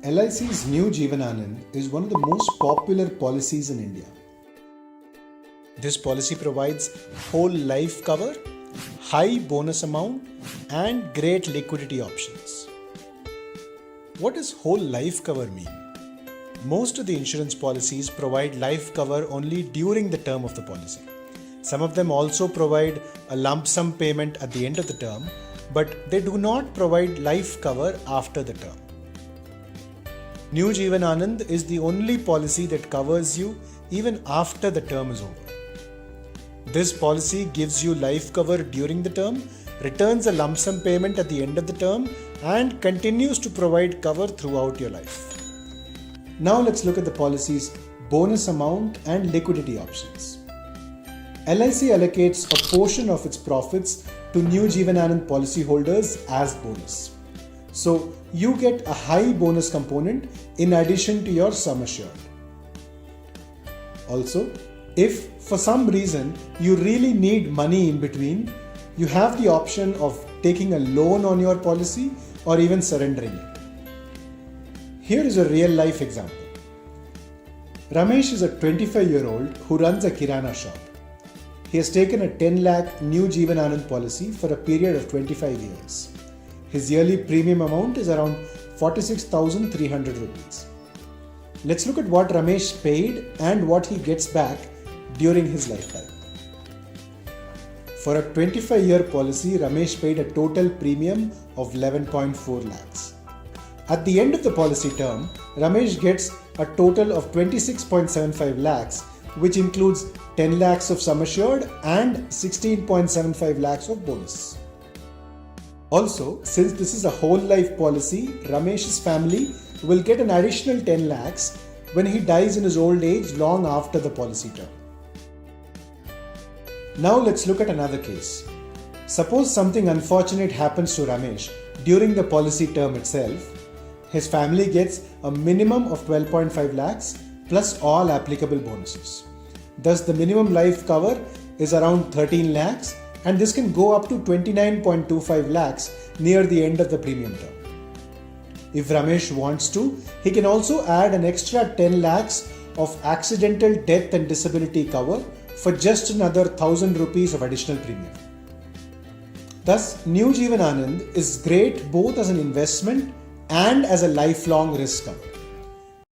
LIC's New Jeevan Anand is one of the most popular policies in India. This policy provides whole life cover, high bonus amount, and great liquidity options. What does whole life cover mean? Most of the insurance policies provide life cover only during the term of the policy. Some of them also provide a lump sum payment at the end of the term, but they do not provide life cover after the term. New Jeevan Anand is the only policy that covers you even after the term is over. This policy gives you life cover during the term, returns a lump sum payment at the end of the term, and continues to provide cover throughout your life. Now let's look at the policy's bonus amount and liquidity options. LIC allocates a portion of its profits to New Jeevan Anand policyholders as bonus. So you get a high bonus component in addition to your sum assured. Also, if for some reason you really need money in between, you have the option of taking a loan on your policy or even surrendering it. Here is a real life example. Ramesh is a 25-year-old who runs a kirana shop. He has taken a 10 lakh New Jeevan Anand policy for a period of 25 years. His yearly premium amount is around 46,300 rupees. Let's look at what Ramesh paid and what he gets back during his lifetime. For a 25-year policy, Ramesh paid a total premium of 11.4 lakhs. At the end of the policy term, Ramesh gets a total of 26.75 lakhs, which includes 10 lakhs of sum assured and 16.75 lakhs of bonus. Also, since this is a whole life policy, Ramesh's family will get an additional 10 lakhs when he dies in his old age long after the policy term. Now let's look at another case. Suppose something unfortunate happens to Ramesh during the policy term itself. His family gets a minimum of 12.5 lakhs plus all applicable bonuses. Thus the minimum life cover is around 13 lakhs, and this can go up to 29.25 lakhs near the end of the premium term. If Ramesh wants to, he can also add an extra 10 lakhs of accidental death and disability cover for just another 1,000 rupees of additional premium. Thus, New Jeevan Anand is great both as an investment and as a lifelong risk cover.